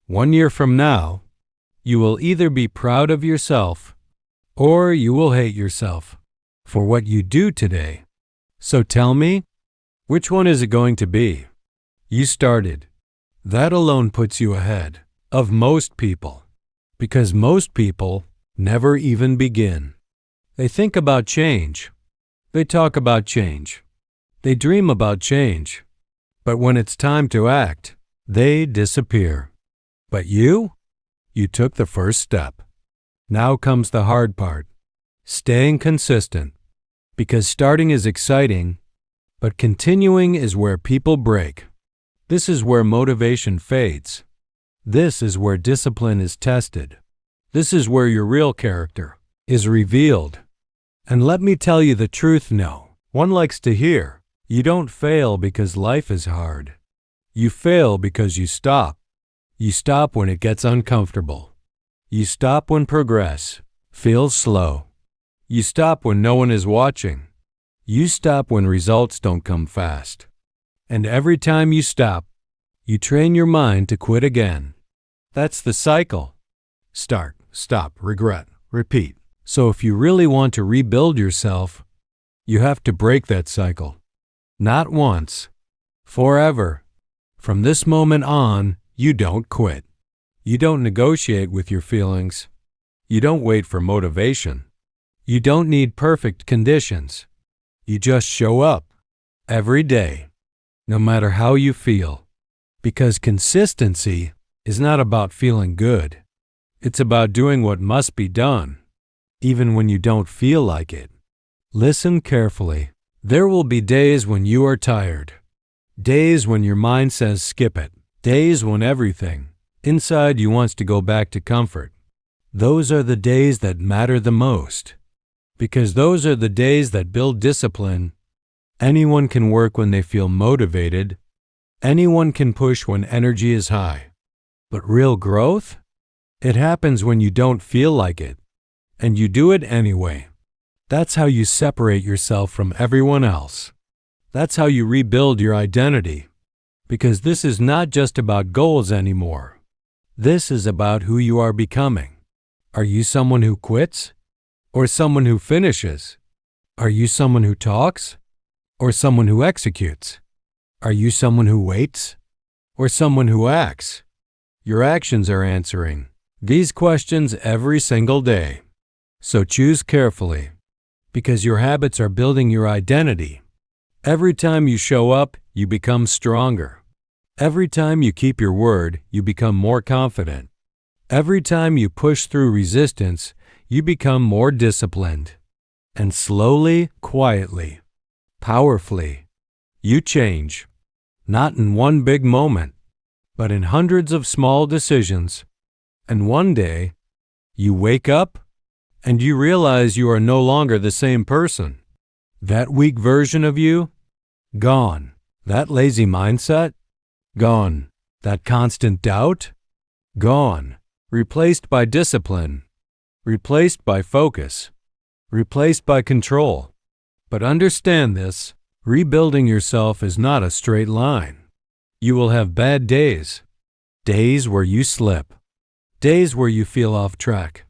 1 year from now, you will either be proud of yourself or you will hate yourself for what you do today. So tell me, which one is it going to be? You started. That alone puts you ahead of most people, because most people never even begin. They think about change. They talk about change. They dream about change. But when it's time to act, they disappear. But you took the first step. Now comes the hard part, staying consistent. Because starting is exciting, but continuing is where people break. This is where motivation fades. This is where discipline is tested. This is where your real character is revealed. And let me tell you the truth, no one likes to hear. You don't fail because life is hard. You fail because you stop. You stop when it gets uncomfortable. You stop when progress feels slow. You stop when no one is watching. You stop when results don't come fast. And every time you stop, you train your mind to quit again. That's the cycle. Start, stop, regret, repeat. So if you really want to rebuild yourself, you have to break that cycle. Not once, forever. From this moment on, you don't quit. You don't negotiate with your feelings. You don't wait for motivation. You don't need perfect conditions. You just show up every day, no matter how you feel. Because consistency is not about feeling good. It's about doing what must be done, even when you don't feel like it. Listen carefully. There will be days when you are tired. Days when your mind says skip it. Days when everything inside you wants to go back to comfort. Those are the days that matter the most. Because those are the days that build discipline. Anyone can work when they feel motivated. Anyone can push when energy is high. But real growth? It happens when you don't feel like it, and you do it anyway. That's how you separate yourself from everyone else. That's how you rebuild your identity. Because this is not just about goals anymore. This is about who you are becoming. Are you someone who quits? Or someone who finishes? Are you someone who talks? Or someone who executes? Are you someone who waits? Or someone who acts? Your actions are answering these questions every single day. So choose carefully, because your habits are building your identity. Every time you show up, you become stronger. Every time you keep your word, you become more confident. Every time you push through resistance, you become more disciplined. And slowly, quietly, powerfully, you change. Not in one big moment, but in hundreds of small decisions. And one day, you wake up and you realize you are no longer the same person. That weak version of you, gone. That lazy mindset, gone. That constant doubt, gone. Replaced by discipline. Replaced by focus. Replaced by control. But understand this, rebuilding yourself is not a straight line. You will have bad days. Days where you slip. Days where you feel off track.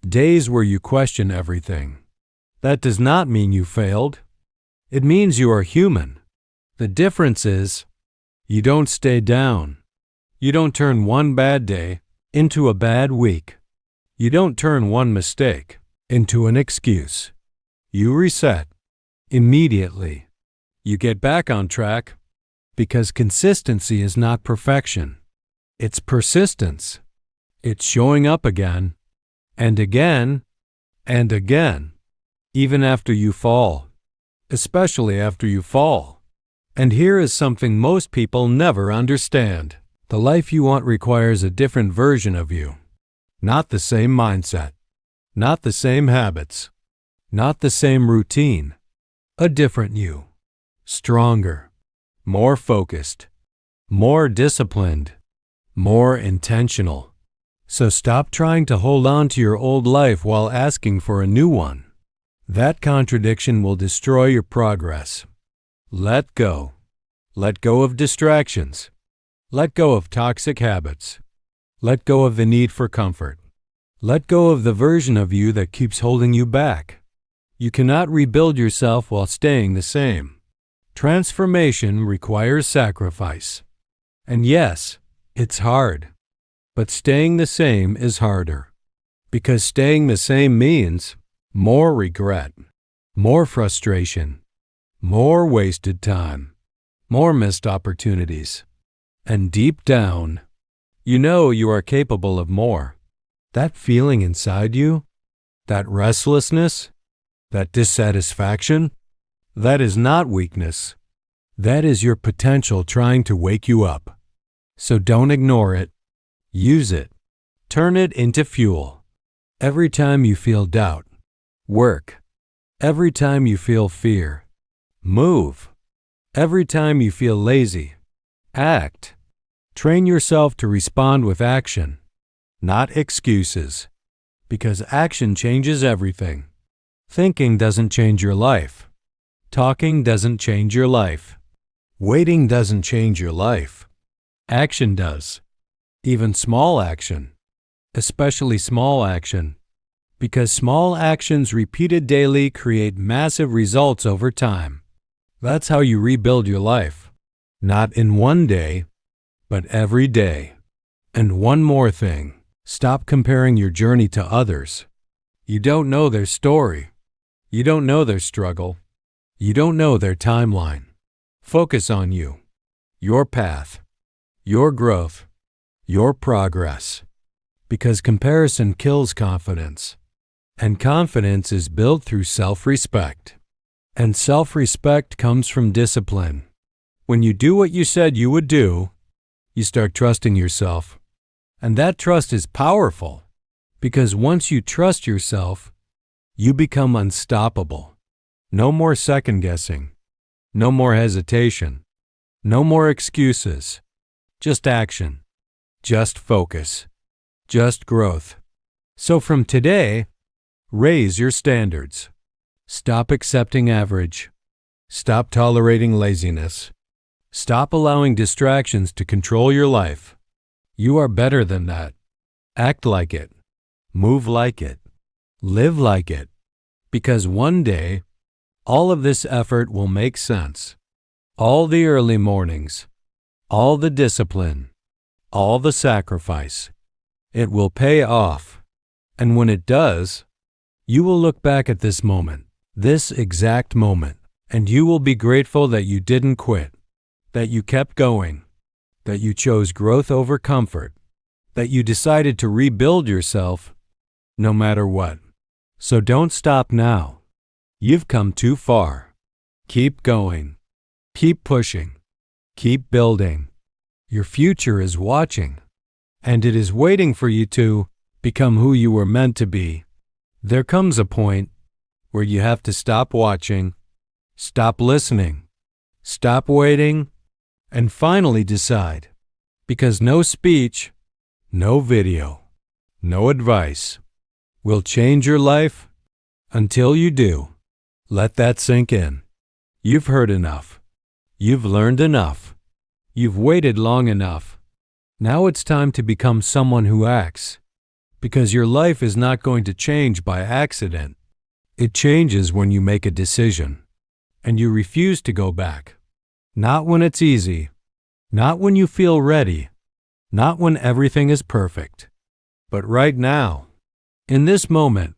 Days where you question everything. That does not mean you failed. It means you are human. The difference is, you don't stay down. You don't turn one bad day into a bad week. You don't turn one mistake into an excuse. You reset immediately. You get back on track, because consistency is not perfection. It's persistence. It's showing up again, and again, and again, even after you fall, especially after you fall. And here is something most people never understand. The life you want requires a different version of you. Not the same mindset. Not the same habits. Not the same routine. A different you. Stronger. More focused. More disciplined. More intentional. So stop trying to hold on to your old life while asking for a new one. That contradiction will destroy your progress. Let go. Let go of distractions. Let go of toxic habits. Let go of the need for comfort. Let go of the version of you that keeps holding you back. You cannot rebuild yourself while staying the same. Transformation requires sacrifice. And yes, it's hard. But staying the same is harder. Because staying the same means more regret, more frustration, more wasted time, more missed opportunities. And deep down, you know you are capable of more. That feeling inside you, that restlessness, that dissatisfaction, that is not weakness. That is your potential trying to wake you up. So don't ignore it. Use it. Turn it into fuel. Every time you feel doubt, work. Every time you feel fear, move. Every time you feel lazy, act. Train yourself to respond with action, not excuses. Because action changes everything. Thinking doesn't change your life. Talking doesn't change your life. Waiting doesn't change your life. Action does. Even small action. Especially small action. Because small actions repeated daily create massive results over time. That's how you rebuild your life. Not in one day, but every day. And one more thing. Stop comparing your journey to others. You don't know their story. You don't know their struggle. You don't know their timeline. Focus on you, your path, your growth, your progress. Because comparison kills confidence. And confidence is built through self-respect. And self-respect comes from discipline. When you do what you said you would do, you start trusting yourself. And that trust is powerful. Because once you trust yourself, you become unstoppable. No more second-guessing. No more hesitation. No more excuses. Just action. Just focus. Just growth. So from today, raise your standards. Stop accepting average. Stop tolerating laziness. Stop allowing distractions to control your life. You are better than that. Act like it. Move like it. Live like it. Because one day, all of this effort will make sense. All the early mornings, all the discipline, all the sacrifice. It will pay off. And when it does, you will look back at this moment, this exact moment, and you will be grateful that you didn't quit, that you kept going, that you chose growth over comfort, that you decided to rebuild yourself no matter what. So don't stop now. You've come too far. Keep going. Keep pushing. Keep building. Your future is watching, and it is waiting for you to become who you were meant to be. There comes a point where you have to stop watching, stop listening, stop waiting, and finally decide. Because no speech, no video, no advice will change your life until you do. Let that sink in. You've heard enough. You've learned enough. You've waited long enough. Now it's time to become someone who acts. Because your life is not going to change by accident. It changes when you make a decision. And you refuse to go back. Not when it's easy. Not when you feel ready. Not when everything is perfect. But right now. In this moment.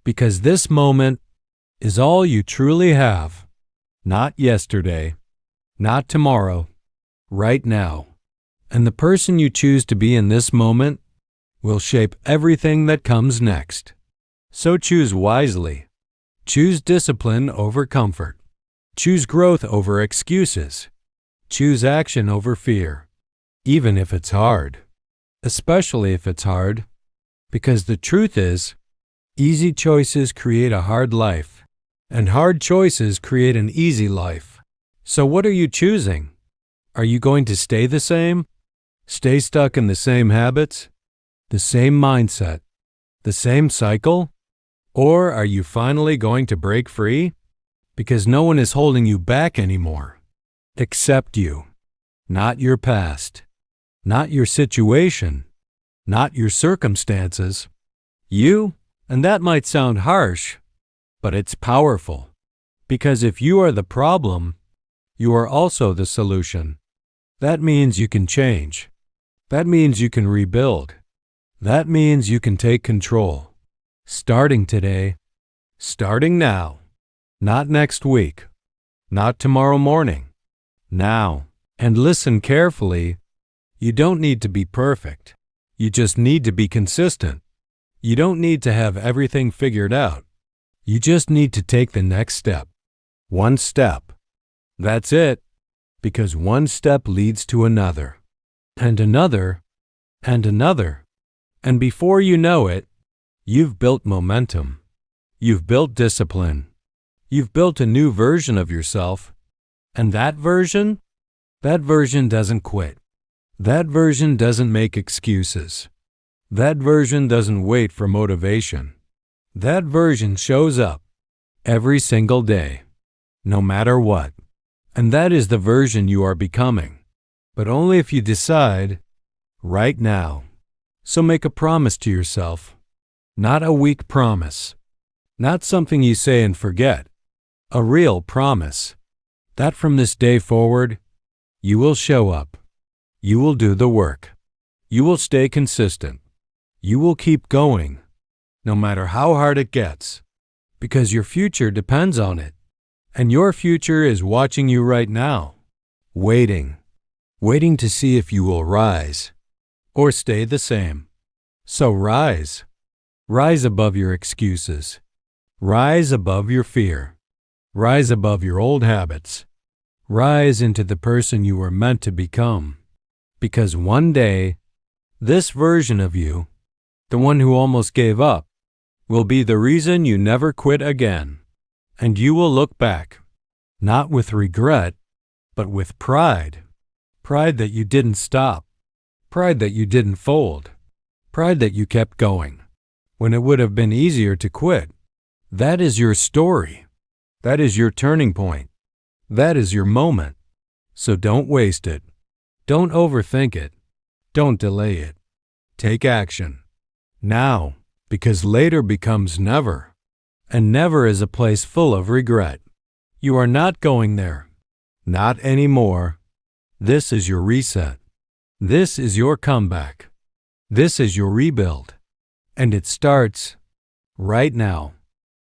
Because this moment is all you truly have. Not yesterday. Not tomorrow. Right now. And the person you choose to be in this moment will shape everything that comes next. So choose wisely. Choose discipline over comfort. Choose growth over excuses. Choose action over fear. Even if it's hard. Especially if it's hard. Because the truth is, easy choices create a hard life. And hard choices create an easy life. So what are you choosing? Are you going to stay the same? Stay stuck in the same habits? The same mindset? The same cycle? Or are you finally going to break free? Because no one is holding you back anymore. Except you. Not your past. Not your situation. not your circumstances. You, and that might sound harsh, but it's powerful. Because if you are the problem, you are also the solution. That means you can change. That means you can rebuild. That means you can take control. Starting today, starting now, not next week, not tomorrow morning, now. And listen carefully, you don't need to be perfect. You just need to be consistent. You don't need to have everything figured out. You just need to take the next step. One step. That's it. Because one step leads to another, and another, and another. And before you know it, you've built momentum. You've built discipline. You've built a new version of yourself. And that version doesn't quit. That version doesn't make excuses. That version doesn't wait for motivation. That version shows up every single day, no matter what. And that is the version you are becoming, but only if you decide right now. So make a promise to yourself, not a weak promise, not something you say and forget, a real promise that from this day forward, you will show up, you will do the work, you will stay consistent, you will keep going, no matter how hard it gets, because your future depends on it. And your future is watching you right now, waiting to see if you will rise or stay the same. So rise. Rise above your excuses. Rise above your fear. Rise above your old habits. Rise into the person you were meant to become. Because one day, this version of you, the one who almost gave up, will be the reason you never quit again. And you will look back, not with regret, but with pride. Pride that you didn't stop. Pride that you didn't fold. Pride that you kept going when it would have been easier to quit. That is your story. That is your turning point. That is your moment. So don't waste it. Don't overthink it. Don't delay it. Take action. Now, because later becomes never. And never is a place full of regret. You are not going there. Not anymore. This is your reset. This is your comeback. This is your rebuild. And it starts right now.